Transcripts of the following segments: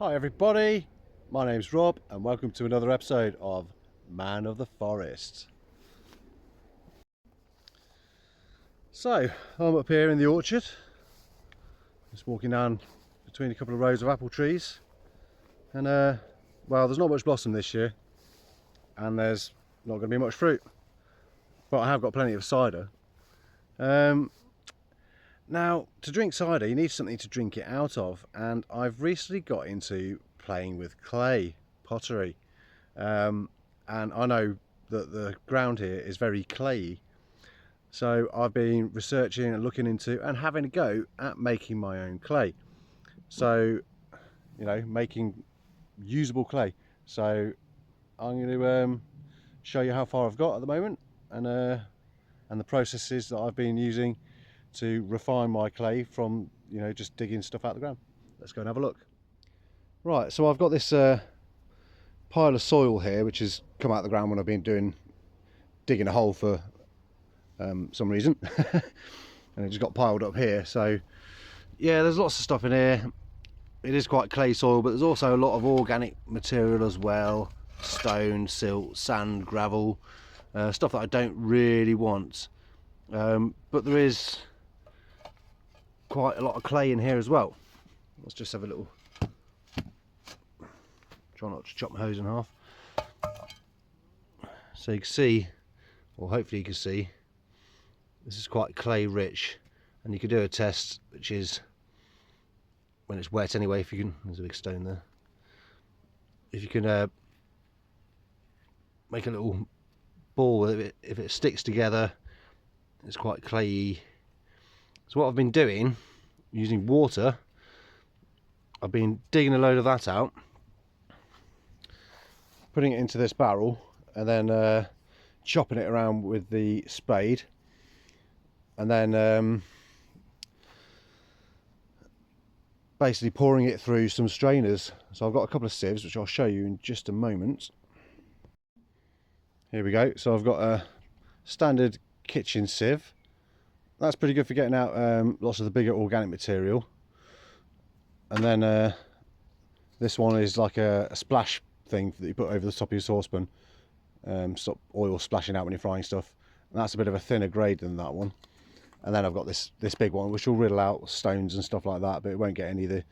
Hi everybody, my name's Rob and welcome to another episode of Man of the Forest. So, I'm up here in the orchard, just walking down between a couple of rows of apple trees, and well, there's not much blossom this year and there's not going to be much fruit, but I have got plenty of cider. Now, to drink cider you need something to drink it out of, and I've recently got into playing with clay, pottery, and I know that the ground here is very clayey, so I've been researching and looking into and having a go at making my own clay. So, you know, making usable clay. So I'm going to show you how far I've got at the moment, and the processes that I've been using to refine my clay from, you know, just digging stuff out of the ground. Let's go and have a look. Right, so I've got this pile of soil here which has come out of the ground when I've been digging a hole for some reason and it just got piled up here. So yeah, there's lots of stuff in here. It is quite clay soil, but there's also a lot of organic material as well: stone, silt, sand, gravel, stuff that I don't really want, but there is quite a lot of clay in here as well. Let's just have a little, try not to chop my hose in half, so you can see, or hopefully you can see, this is quite clay rich, and you can do a test which is when it's wet anyway. If you can, there's a big stone there, if you can make a little ball with it, if it sticks together, it's quite clayey. So what I've been doing, using water, I've been digging a load of that out, putting it into this barrel, and then chopping it around with the spade, and then basically pouring it through some strainers. So I've got a couple of sieves which I'll show you in just a moment. Here we go. So I've got a standard kitchen sieve. That's pretty good for getting out lots of the bigger organic material. And then this one is like a splash thing that you put over the top of your saucepan, stop oil splashing out when you're frying stuff. And that's a bit of a thinner grade than that one. And then I've got this big one which will riddle out stones and stuff like that, but it won't get any of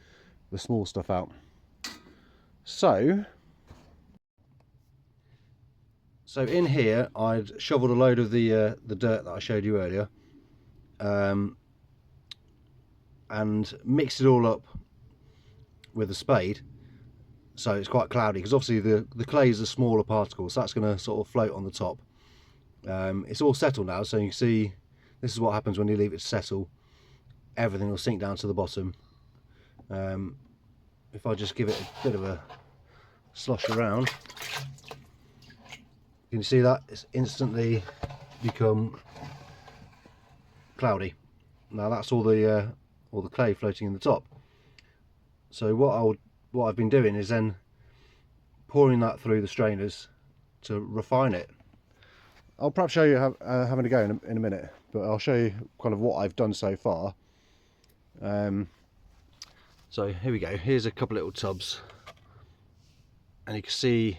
the small stuff out. So in here I'd shoveled a load of the dirt that I showed you earlier, and mixed it all up with a spade, so it's quite cloudy, because obviously the clay is a smaller particle, so that's going to sort of float on the top. It's all settled now, so you can see this is what happens when you leave it to settle. Everything will sink down to the bottom. If I just give it a bit of a slosh around, you can see that it's instantly become cloudy. Now that's all the clay floating in the top. So what I've been doing is then pouring that through the strainers to refine it. I'll perhaps show you having a go in a minute, but I'll show you kind of what I've done so far. So here we go. Here's a couple little tubs, and you can see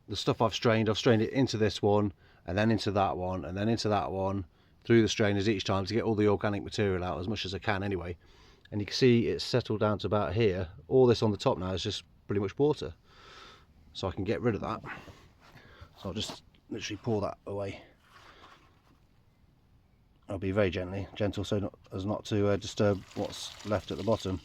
the stuff I've strained it into this one, and then into that one, and then into that one, through the strainers each time to get all the organic material out as much as I can anyway. And you can see it's settled down to about here. All this on the top now is just pretty much water, so I can get rid of that. So I'll just literally pour that away. I'll be very gentle so as not to disturb what's left at the bottom.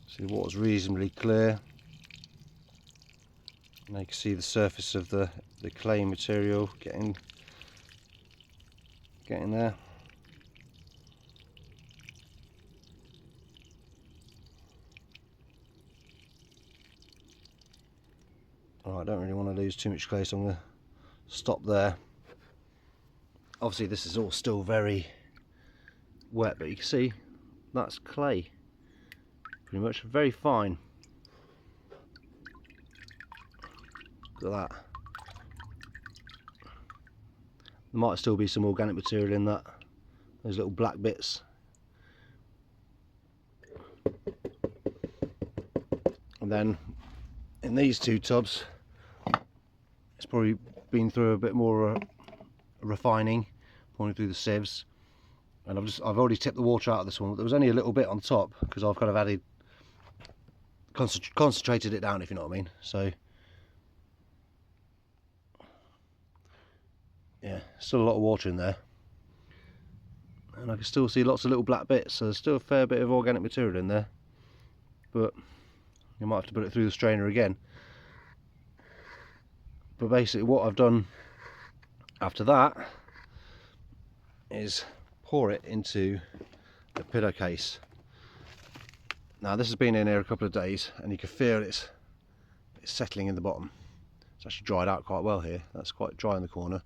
See, the water's reasonably clear. Now you can see the surface of the clay material getting there. Oh, I don't really want to lose too much clay, so I'm going to stop there. Obviously this is all still very wet, but you can see that's clay, pretty much, very fine. Look at that. There might still be some organic material in that. Those little black bits. And then in these two tubs, it's probably been through a bit more refining, pouring through the sieves. And I've already tipped the water out of this one. There was only a little bit on top because I've kind of added, concentrated it down, if you know what I mean. So yeah, still a lot of water in there, and I can still see lots of little black bits. So there's still a fair bit of organic material in there, but you might have to put it through the strainer again. But basically, what I've done after that is pour it into the pillow case. Now this has been in here a couple of days and you can feel it's settling in the bottom. It's actually dried out quite well here. That's quite dry in the corner,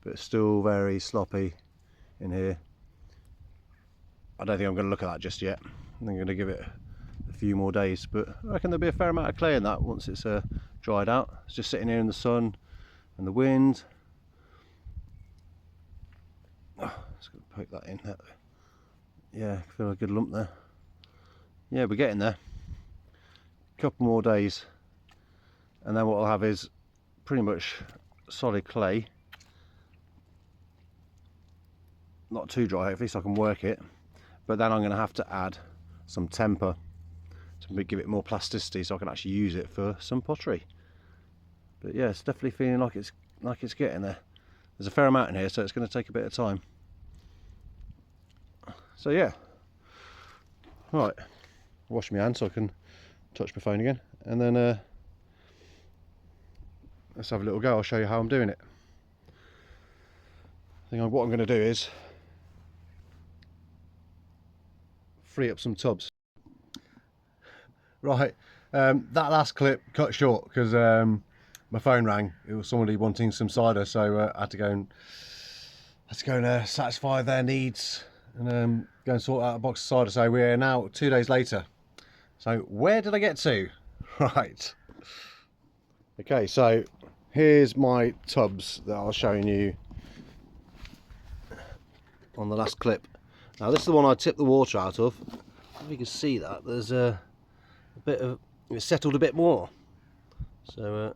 but it's still very sloppy in here. I don't think I'm going to look at that just yet. I'm going to give it a few more days, but I reckon there'll be a fair amount of clay in that once it's dried out. It's just sitting here in the sun and the wind. Oh, just going to poke that in. Yeah, I feel a good lump there. Yeah, we're getting there. A couple more days, and then what I'll have is pretty much solid clay. Not too dry, at least I can work it. But then I'm going to have to add some temper to give it more plasticity, so I can actually use it for some pottery. But yeah, it's definitely feeling like it's getting there. There's a fair amount in here, so it's going to take a bit of time. So yeah, right, wash my hands so I can touch my phone again, and then let's have a little go. I'll show you how I'm doing it. I think what I'm going to do is free up some tubs. Right, that last clip cut short because my phone rang. It was somebody wanting some cider, so I had to go and satisfy their needs and go and sort out a box of cider. So we're now 2 days later. So where did I get to? Right. Okay, so here's my tubs that I was showing you on the last clip. Now this is the one I tipped the water out of. If you can see that, there's a bit of, it's settled a bit more. So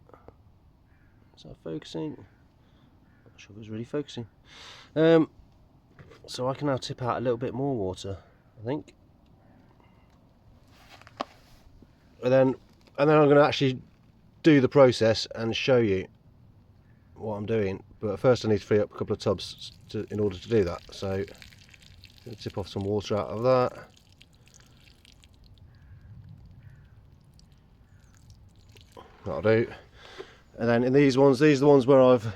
is that focusing? Not sure if it's really focusing. So I can now tip out a little bit more water, I think. And then I'm going to actually do the process and show you what I'm doing. But first I need to free up a couple of tubs in order to do that. So I'm going to tip off some water out of that. That'll do. And then in these are the ones where I've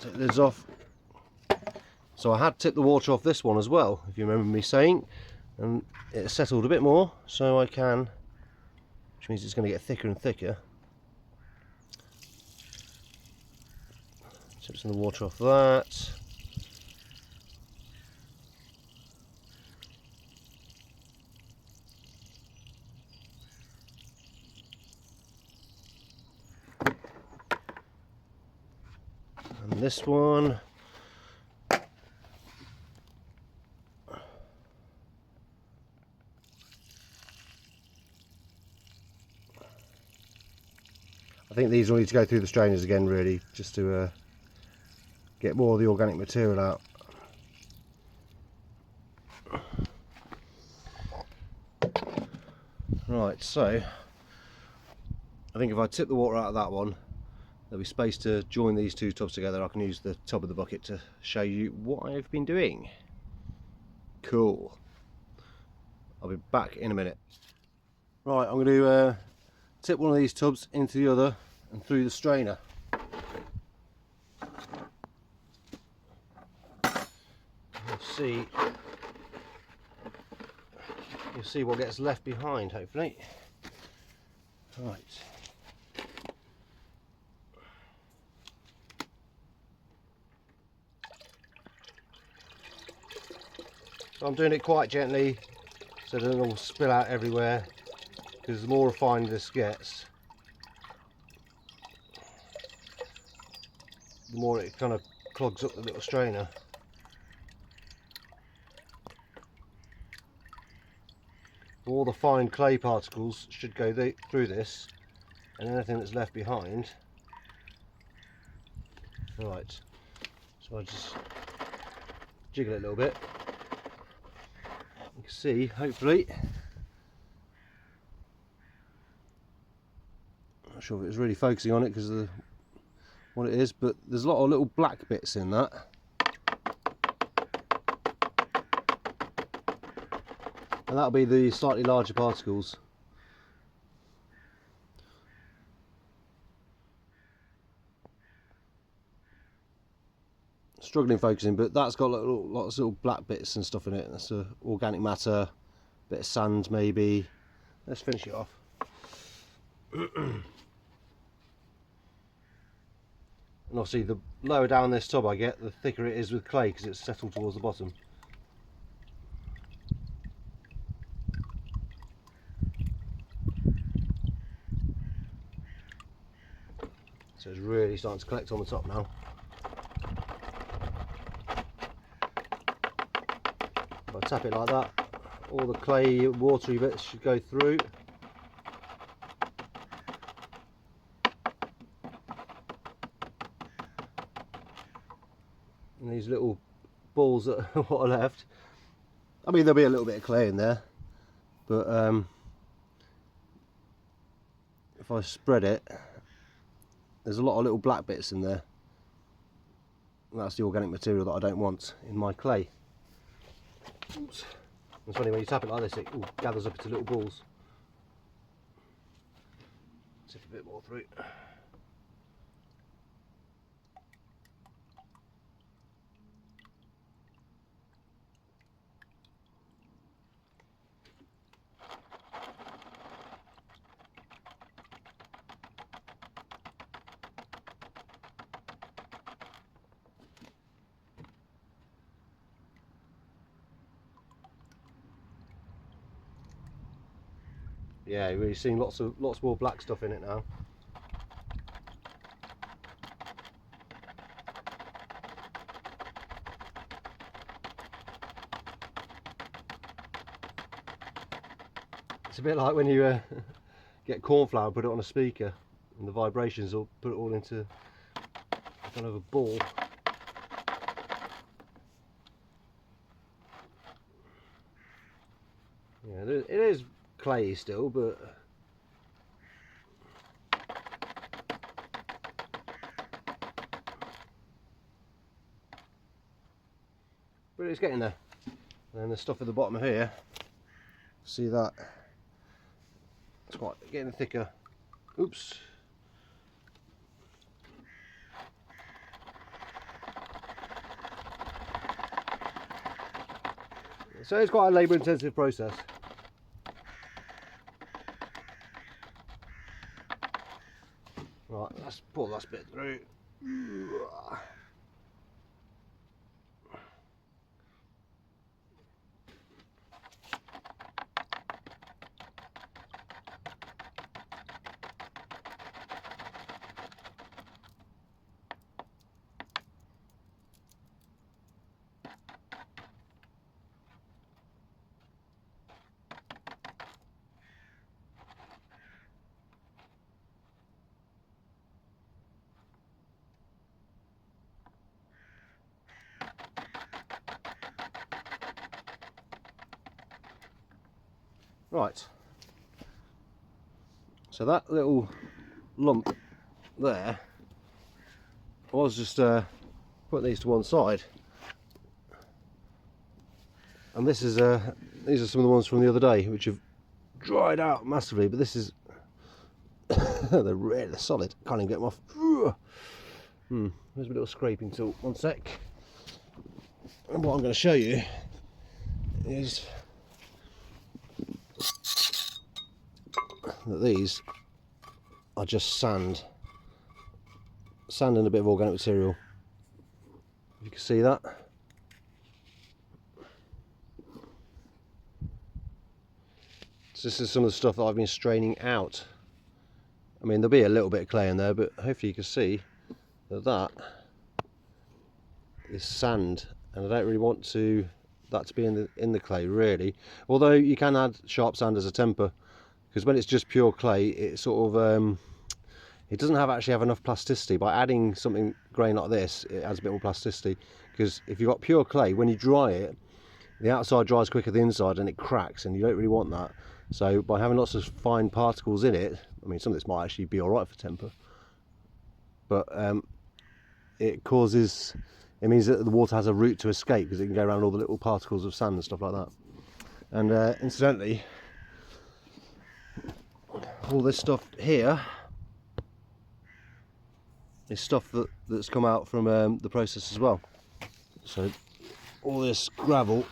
take the lids off. So I had tipped the water off this one as well, if you remember me saying, and it settled a bit more, so I can, which means it's going to get thicker and thicker. Tip some of the water off that. And this one. I think these will need to go through the strainers again, really, just to get more of the organic material out. Right, so I think if I tip the water out of that one, there'll be space to join these two tubs together. I can use the tub of the bucket to show you what I've been doing. Cool. I'll be back in a minute. Right, I'm going to tip one of these tubs into the other and through the strainer. You'll see what gets left behind, hopefully. Right. So I'm doing it quite gently so it doesn't all spill out everywhere, because the more refined this gets, the more it kind of clogs up the little strainer. All the fine clay particles should go through this, and anything that's left behind. Right, so I just jiggle it a little bit. You can see, hopefully. I'm not sure if it was really focusing on it because of what it is, but there's a lot of little black bits in that. And that'll be the slightly larger particles. Struggling focusing, but that's got lots of little black bits and stuff in it. That's organic matter, bit of sand maybe. Let's finish it off. And obviously the lower down this tub I get, the thicker it is with clay because it's settled towards the bottom. So it's really starting to collect on the top now. If I tap it like that, all the clay watery bits should go through. And these little balls that what are left, I mean there'll be a little bit of clay in there, but if I spread it, there's a lot of little black bits in there. And that's the organic material that I don't want in my clay. Oops. It's funny when you tap it like this, it gathers up into little balls. Tip a bit more through. Yeah, you're really seeing lots more black stuff in it now. It's a bit like when you get corn flour and put it on a speaker, and the vibrations will put it all into kind of a ball. Yeah, it is clay still, but it's getting there. And then the stuff at the bottom of here, see that? It's quite getting thicker. Oops. So it's quite a labour-intensive process. Right, let's pull that bit through. Right, so that little lump there, I was just putting these to one side, and this is these are some of the ones from the other day which have dried out massively, but this is they're really solid. Can't even get them off. There's a little scraping tool. One sec. And what I'm going to show you is that these are just sand and a bit of organic material. You can see that. So this is some of the stuff that I've been straining out. I mean, there'll be a little bit of clay in there, but hopefully you can see that this sand, and I don't really want that to be in the clay really. Although you can add sharp sand as a temper, because when it's just pure clay, it sort of it doesn't actually have enough plasticity. By adding something grain like this, it adds a bit more plasticity. Because if you've got pure clay, when you dry it, the outside dries quicker than the inside, and it cracks, and you don't really want that. So by having lots of fine particles in it, I mean, some of this might actually be all right for temper, but it means that the water has a route to escape, because it can go around all the little particles of sand and stuff like that. And incidentally, all this stuff here is stuff that's come out from the process as well. So all this gravel,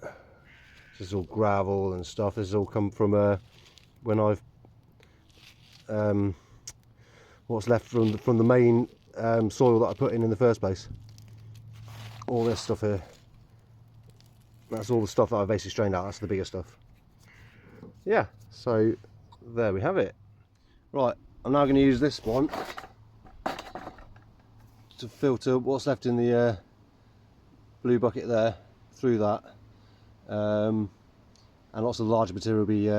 this is all gravel and stuff, this has all come from when I've what's left from the main soil that I put in the first place. All this stuff here, that's all the stuff that I basically strained out. That's the bigger stuff. Yeah, so there we have it. Right, I'm now going to use this one to filter what's left in the blue bucket there through that, and lots of larger material will be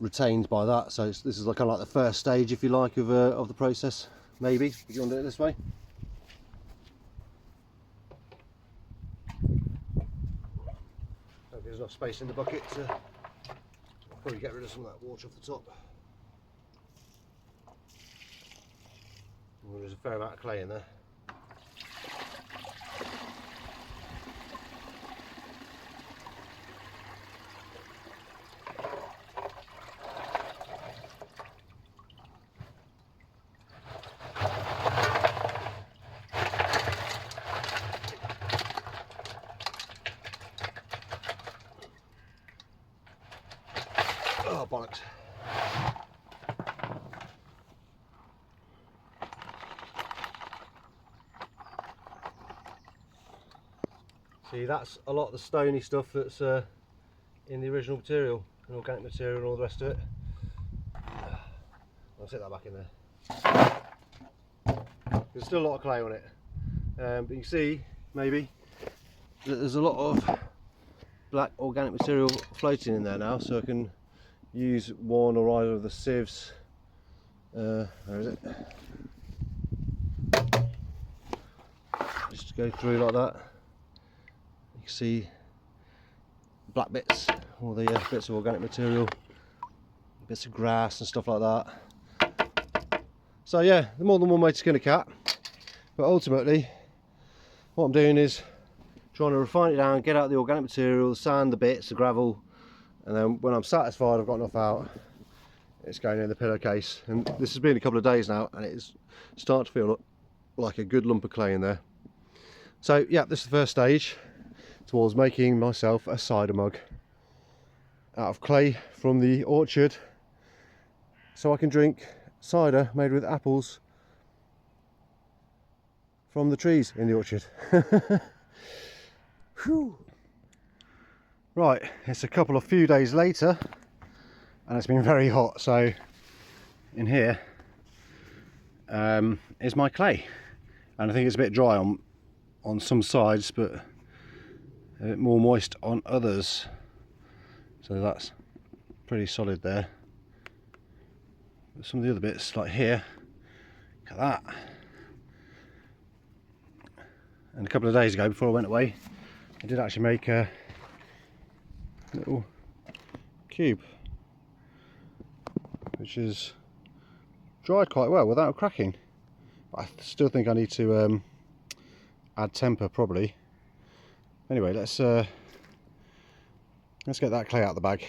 retained by that. So this is kind of like the first stage, if you like, of the process. Maybe if you want to do it this way. Hope there's enough space in the bucket to probably get rid of some of that water off the top. Well, there's a fair amount of clay in there. Oh, bollocks. See, that's a lot of the stony stuff that's in the original material, and organic material and all the rest of it. I'll set that back in there. There's still a lot of clay on it, but you can see maybe that there's a lot of black organic material floating in there now, so I can use one or either of the sieves. Where is it? Just go through like that. You can see black bits, all the bits of organic material, bits of grass and stuff like that. So yeah, there's more than one way to skin a cat, but ultimately what I'm doing is trying to refine it down, get out the organic material, the sand, the bits, the gravel, and then when I'm satisfied I've got enough out, it's going in the pillowcase. And this has been a couple of days now, and it's starting to feel like a good lump of clay in there. So yeah, this is the first stage towards making myself a cider mug out of clay from the orchard, so I can drink cider made with apples from the trees in the orchard. Whew. Right, it's a few days later, and it's been very hot. So in here is my clay, and I think it's a bit dry on some sides, but a bit more moist on others. So that's pretty solid there. But some of the other bits, like here, look at that. And a couple of days ago, before I went away, I did actually make a little cube, which is dried quite well without cracking. But I still think I need to add temper probably. Anyway, let's get that clay out of the bag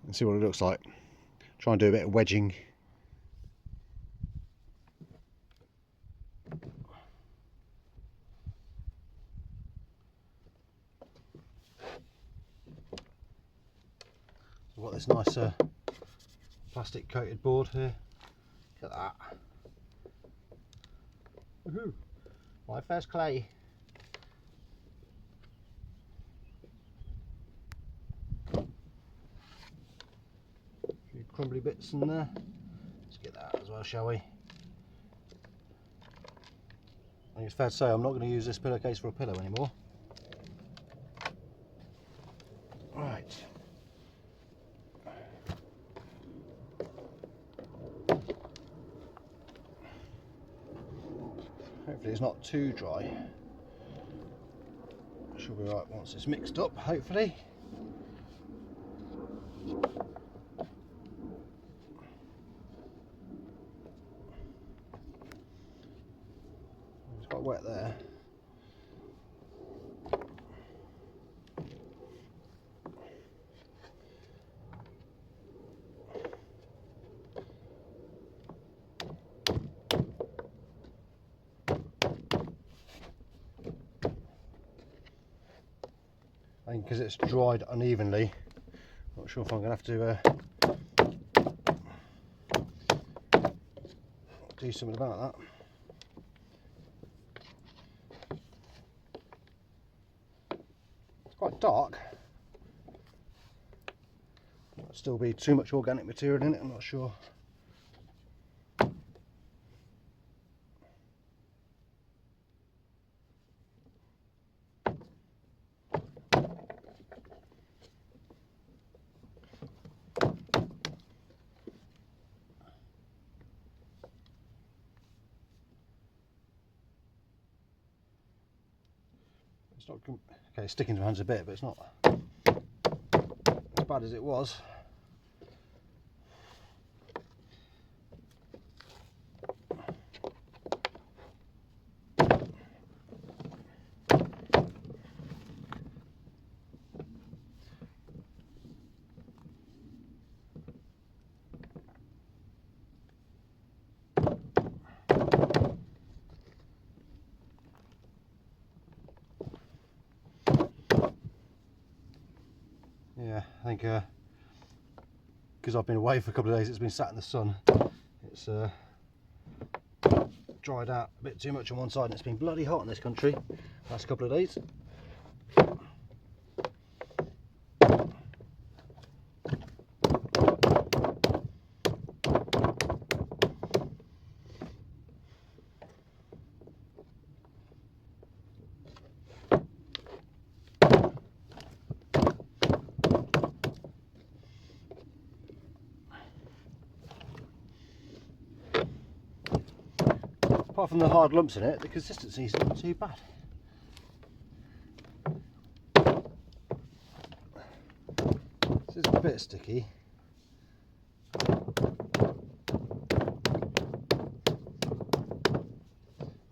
and see what it looks like. Try and do a bit of wedging. We've got this nice plastic coated board here. Look at that. Woohoo! My first clay. A few crumbly bits in there. Let's get that as well, shall we? I think it's fair to say I'm not going to use this pillowcase for a pillow anymore. Right. Hopefully it's not too dry. Should be right once it's mixed up, hopefully. It's quite wet there. I think because it's dried unevenly, not sure if I'm going to have to do something about that. It's quite dark. Might still be too much organic material in it, I'm not sure. It's not okay, it's sticking to my hands a bit, but it's not as bad as it was. Yeah, I think because I've been away for a couple of days, it's been sat in the sun. It's dried out a bit too much on one side, and it's been bloody hot in this country last couple of days. Apart from the hard lumps in it, the consistency is not too bad. This is a bit sticky.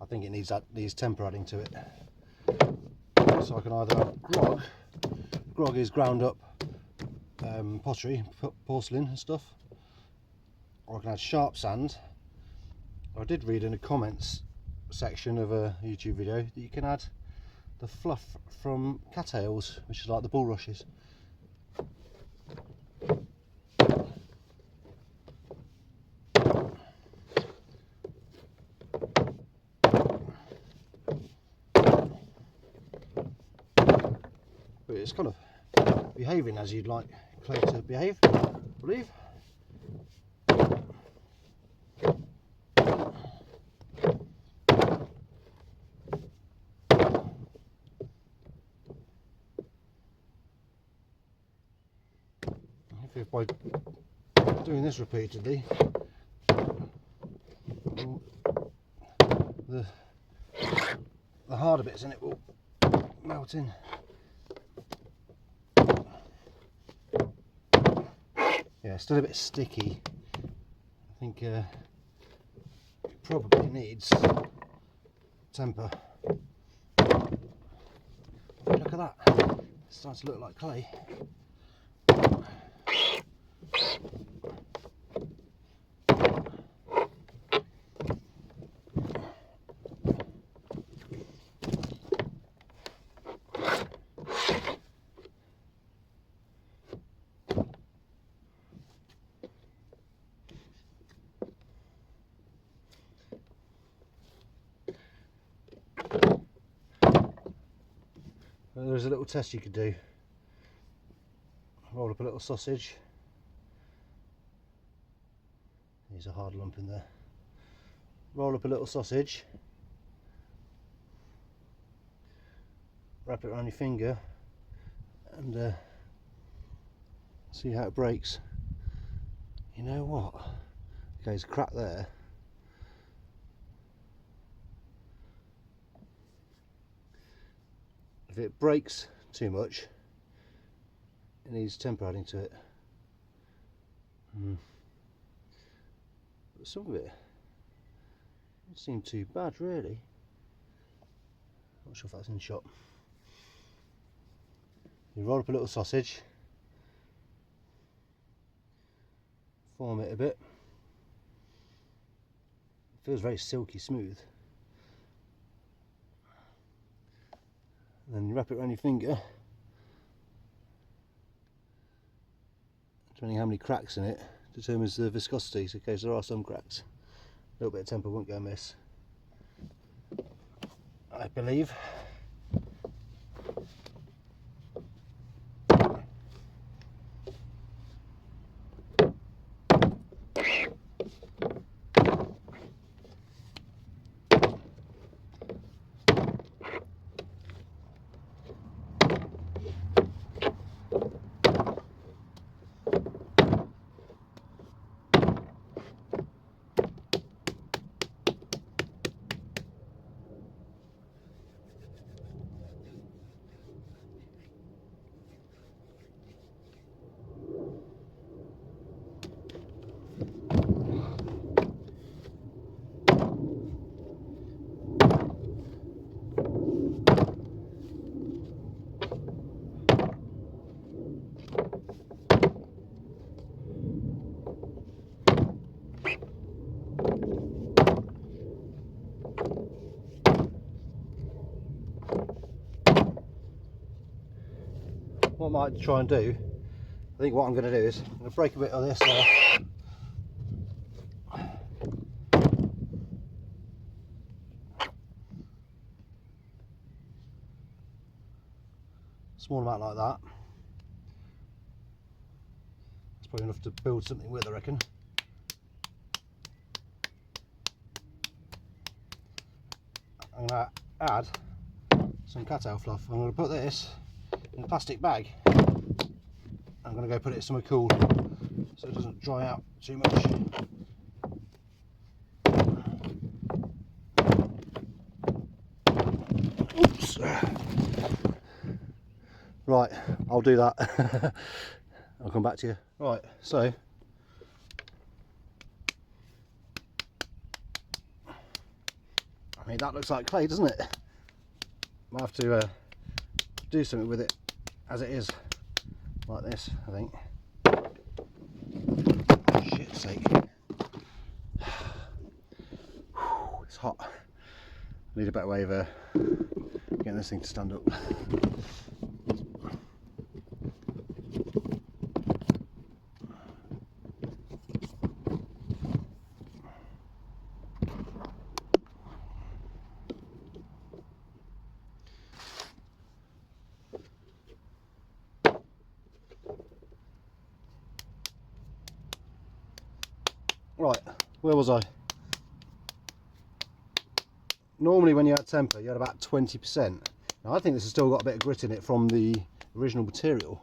I think it needs temper adding to it. So I can either have grog. Grog is ground up pottery, porcelain and stuff, or I can add sharp sand. I did read in the comments section of a YouTube video that you can add the fluff from cattails, which is like the bulrushes. But it's kind of behaving as you'd like clay to behave, I believe. By doing this repeatedly, the harder bits in it will melt in. Yeah, still a bit sticky. I think it probably needs temper. Look at that, it's starting to look like clay. There's a little test you could do. Roll up a little sausage. There's a hard lump in there. Roll up a little sausage wrap it around your finger and see how it breaks. You know what? Okay, there's a crack there. If it breaks too much, it needs temper adding to it. But some of it doesn't seem too bad, really. Not sure if that's in the shop. You roll up a little sausage, form it a bit. It feels very silky smooth. And then you wrap it around your finger. Depending how many cracks in it determines the viscosity. So in case there are some cracks, a little bit of temper won't go amiss, I believe. What I might try and do, I think what I'm going to do is I'm going to break a bit of this off. Small amount like that. It's probably enough to build something with, I reckon. I'm going to add some cattail fluff. I'm going to put this in a plastic bag. I'm going to go put it somewhere cool so it doesn't dry out too much. Oops. Right, I'll do that. I'll come back to you. Right, so I mean, that looks like clay, doesn't it? Might have to do something with it as it is, like this, I think. Oh, shit's sake. It's hot. I need a better way of getting this thing to stand up. Right, where was I? Normally when you add temper you add about 20%. Now I think this has still got a bit of grit in it from the original material.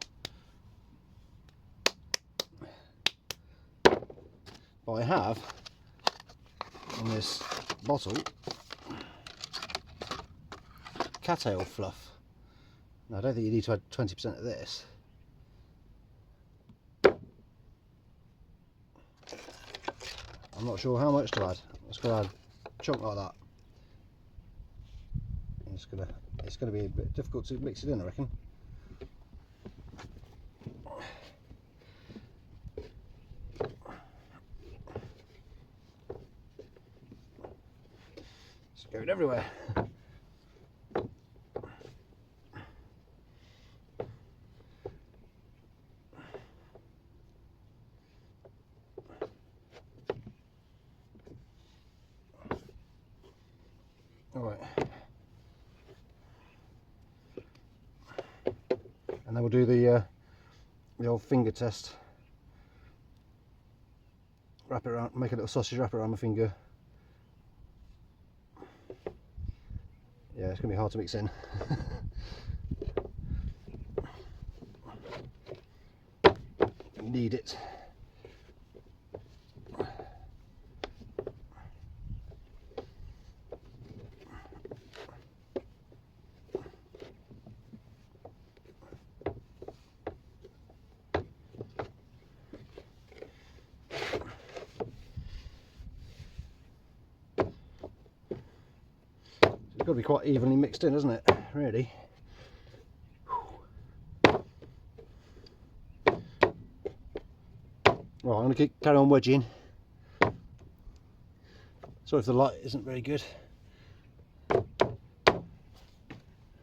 But I have in this bottle cattail fluff. Now I don't think you need to add 20% of this. I'm not sure how much to add. I'm just going to add a chunk like that. It's going to be a bit difficult to mix it in, I reckon. It's going everywhere. Alright. And then we'll do the old finger test. Wrap it around, make a little sausage, wrap it around my finger. Yeah, it's going to be hard to mix in. need it. It's got to be quite evenly mixed in, isn't it, really? Right, I'm going to carry on wedging. Sorry if the light isn't very good. I'm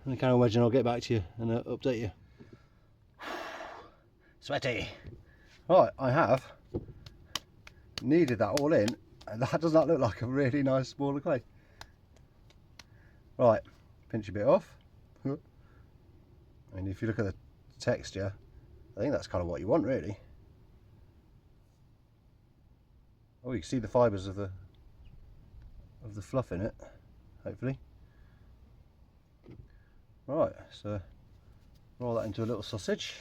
going to carry on wedging, I'll get back to you and update you. Sweaty. Right, I have kneaded that all in, and that does not look like a really nice ball of clay. Right, pinch a bit off. I mean, if you look at the texture, I think that's kind of what you want, really. Oh, you can see the fibres of the fluff in it, hopefully. Right, so roll that into a little sausage.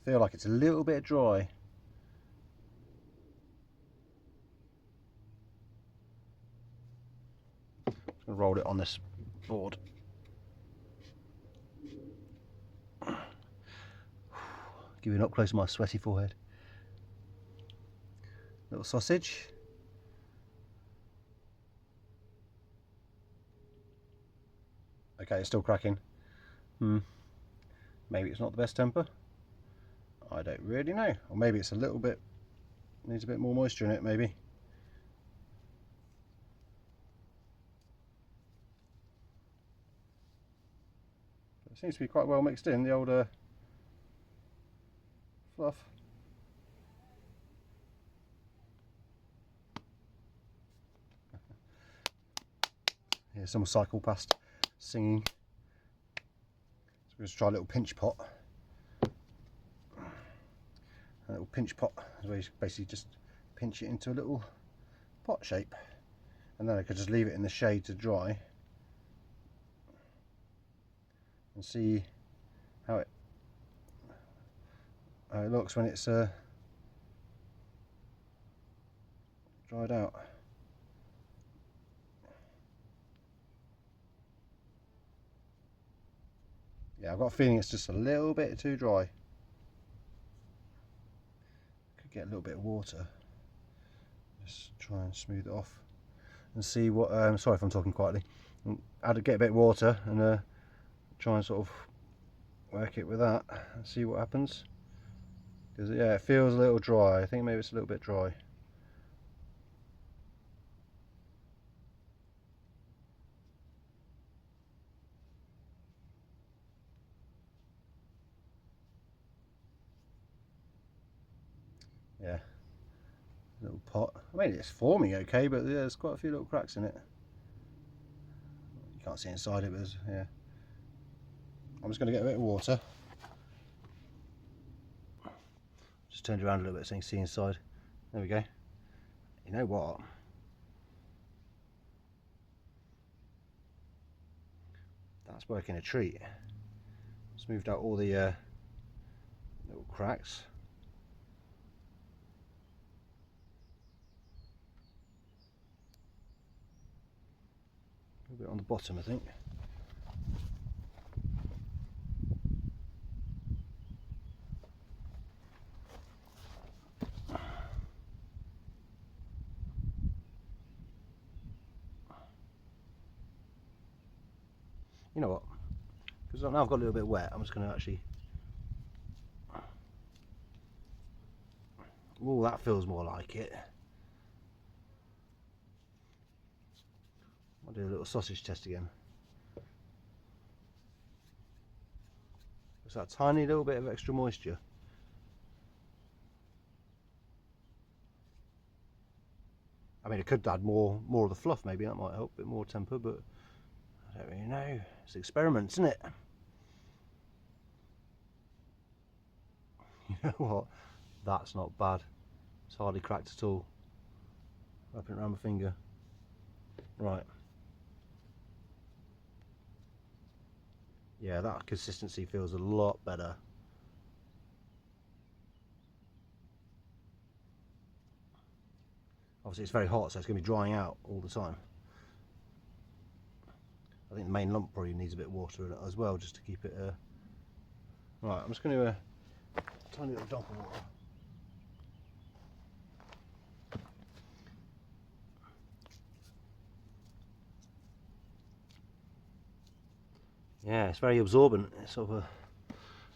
Feel like it's a little bit dry. Just gonna roll it on this board. Giving up close to my sweaty forehead. Little sausage. Okay, it's still cracking. Maybe it's not the best temper. I don't really know. Or maybe it's a little bit, needs a bit more moisture in it, maybe. It seems to be quite well mixed in, the old fluff. Here's some cycle past singing. So we'll just try a little pinch pot. A little pinch pot is where you basically just pinch it into a little pot shape, and then I could just leave it in the shade to dry and see how it looks when it's dried out. Yeah, I've got a feeling it's just a little bit too dry. Could get a little bit of water. Just try and smooth it off and see what. Sorry if I'm talking quietly. Get a bit of water and try and sort of work it with that and see what happens. Because yeah, it feels a little dry. I think maybe it's a little bit dry. Yeah, little pot. I mean, it's forming okay, but yeah, there's quite a few little cracks in it. You can't see inside it, but yeah. I'm just going to get a bit of water. Just turned around a little bit so you can see inside. There we go. You know what? That's working a treat. Smoothed out all the little cracks. A bit on the bottom, I think. You know what? Because now I've got a little bit wet, I'm just going to actually. Oh, that feels more like it. I'll do a little sausage test again. It's that tiny little bit of extra moisture. I mean, it could add more of the fluff, maybe that might help, a bit more temper, but I don't really know. It's experiments, isn't it? You know what? That's not bad. It's hardly cracked at all. Wrapping it around my finger. Right. Yeah, that consistency feels a lot better. Obviously it's very hot, so it's going to be drying out all the time. I think the main lump probably needs a bit of water in it as well, just to keep it... Right, I'm just going to tiny little dump of water. Yeah, it's very absorbent. It sort of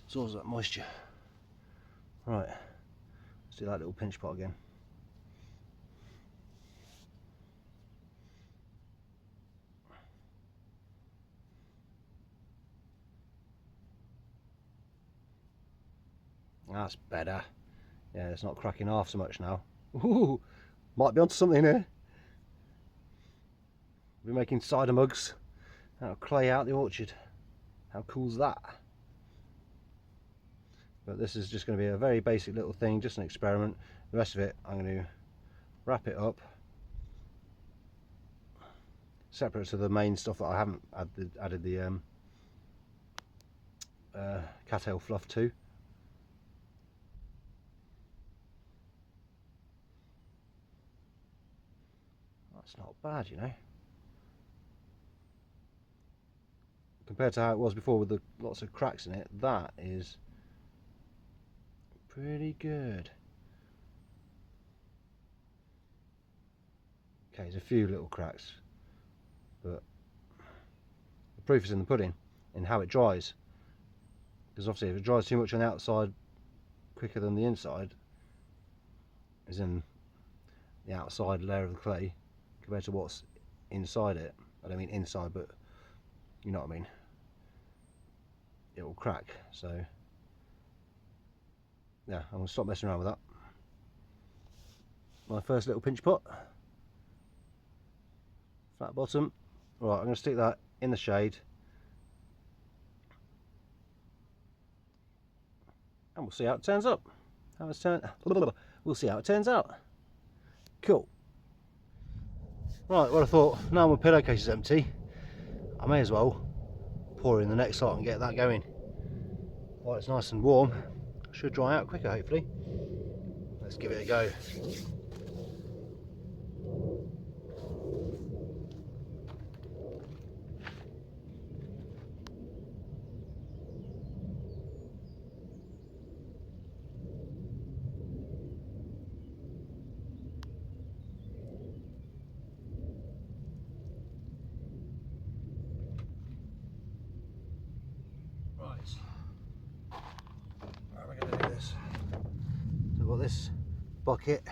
absorbs that moisture. Right, let's do that little pinch pot again. That's better. Yeah, it's not cracking half so much now. Ooh, might be onto something here. We're making cider mugs out of clay out the orchard. How cool's that? But this is just going to be a very basic little thing, just an experiment. The rest of it, I'm going to wrap it up, separate to the main stuff that I haven't added the cattail fluff to. That's not bad, you know. Compared to how it was before with the lots of cracks in it, that is pretty good. Okay, there's a few little cracks, but the proof is in the pudding, in how it dries. Because obviously if it dries too much on the outside quicker than the inside, as in the outside layer of the clay, compared to what's inside it. I don't mean inside, but you know what I mean. It will crack, so yeah, I'm going to stop messing around with that. My first little pinch pot, flat bottom. Right, I'm going to stick that in the shade, and we'll see how it turns up. We'll see how it turns out. Cool. Right, well, I thought now my pillowcase is empty, I may as well pour in the next lot and get that going. While it's nice and warm, it should dry out quicker hopefully. Let's give it a go. Right, how are we going to do this? So I've got this bucket,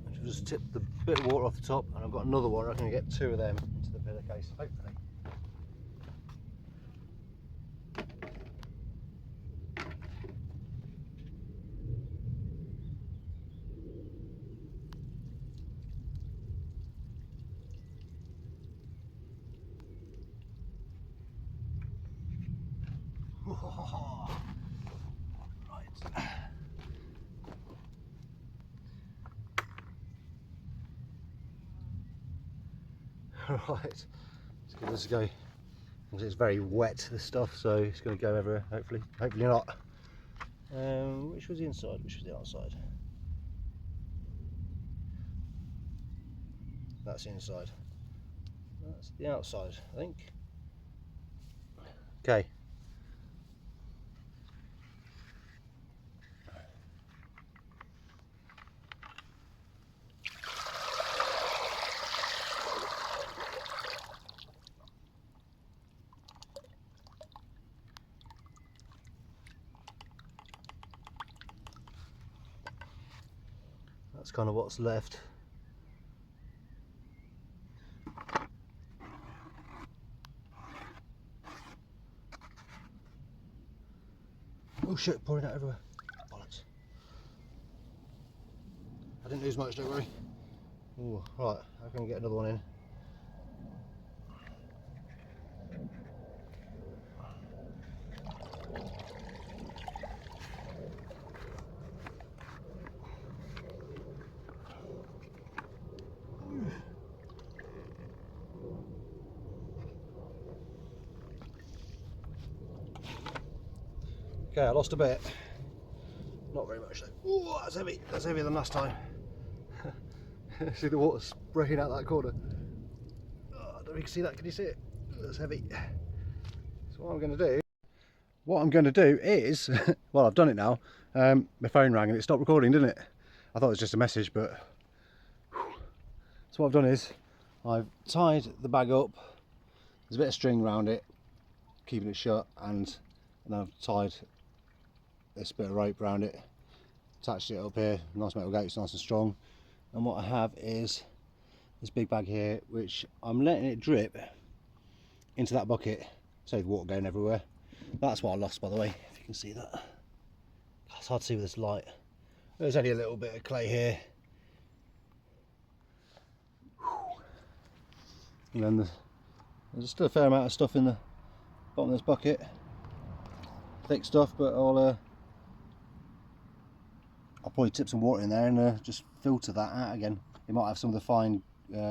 which I've just tipped the bit of water off the top, and I've got another one. I'm going to get two of them into the pillowcase, hopefully. Right, let's give this a go. It's very wet, this stuff, so it's going to go everywhere, hopefully. Hopefully not. Which was the inside, which was the outside? That's the inside. That's the outside, I think. Okay. That's kind of what's left. Oh shit, pouring out everywhere. Bollocks. I didn't lose much, don't worry. Ooh, right, how can I get another one in? Okay, I lost a bit. Not very much though. Ooh, that's heavy. That's heavier than last time. See the water spraying out that corner. Oh, I don't know if you can see that. Can you see it? That's heavy. So what I'm going to do is, well, I've done it now. My phone rang and it stopped recording, didn't it? I thought it was just a message, but whew. So what I've done is I've tied the bag up. There's a bit of string around it, keeping it shut, and then I've tied this bit of rope around it, attached it up here. Nice metal gate, it's nice and strong. And what I have is this big bag here, which I'm letting it drip into that bucket, save the water going everywhere. That's what I lost, by the way, if you can see that. It's hard to see with this light. There's only a little bit of clay here. And then there's still a fair amount of stuff in the bottom of this bucket. Thick stuff, but I'll probably tip some water in there and just filter that out again. It might have some of the fine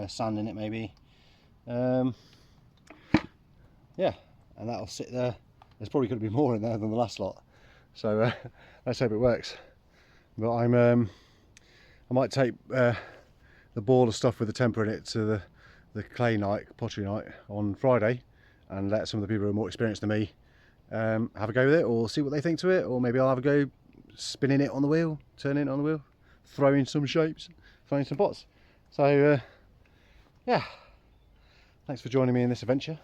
sand in it, maybe. Yeah, and that'll sit there. There's probably going to be more in there than the last lot, so let's hope it works. But I might take the ball of stuff with the temper in it to the clay night, pottery night on Friday, and let some of the people who are more experienced than me have a go with it, or see what they think to it, or maybe I'll have a go spinning it on the wheel, turning it on the wheel, throwing some shapes, throwing some pots. So yeah, thanks for joining me in this adventure.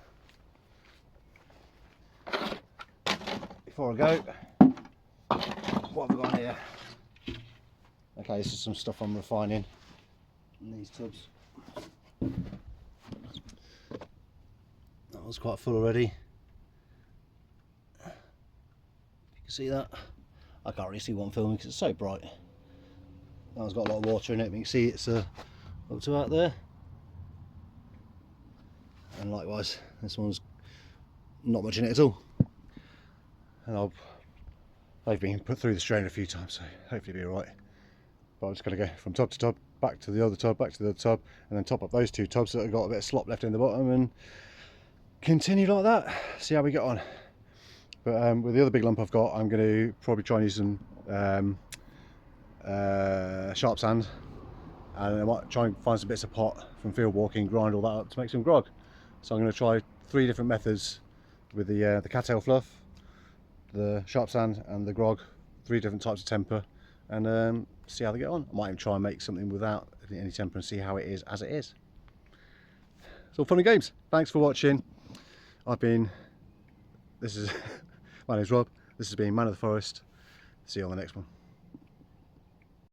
Before I go, what have I got here? Okay, this is some stuff I'm refining in these tubs. That was quite full already. You can see that. I can't really see what I'm filming because it's so bright. That one's got a lot of water in it, but you can see it's up to out there. And likewise, this one's not much in it at all. And they've been put through the strainer a few times, so hopefully it'll be alright. But I'm just going to go from tub to tub, back to the other tub, back to the other tub, and then top up those two tubs that have got a bit of slop left in the bottom, and continue like that, see how we get on. But with the other big lump I've got, I'm going to probably try and use some sharp sand, and I might try and find some bits of pot from field walking, grind all that up to make some grog. So I'm going to try 3 different methods with the cattail fluff, the sharp sand and the grog, 3 different types of temper, and see how they get on. I might even try and make something without any temper and see how it is as it is. It's all fun and games. Thanks for watching. My name's Rob, this has been Man of the Forest. See you on the next one.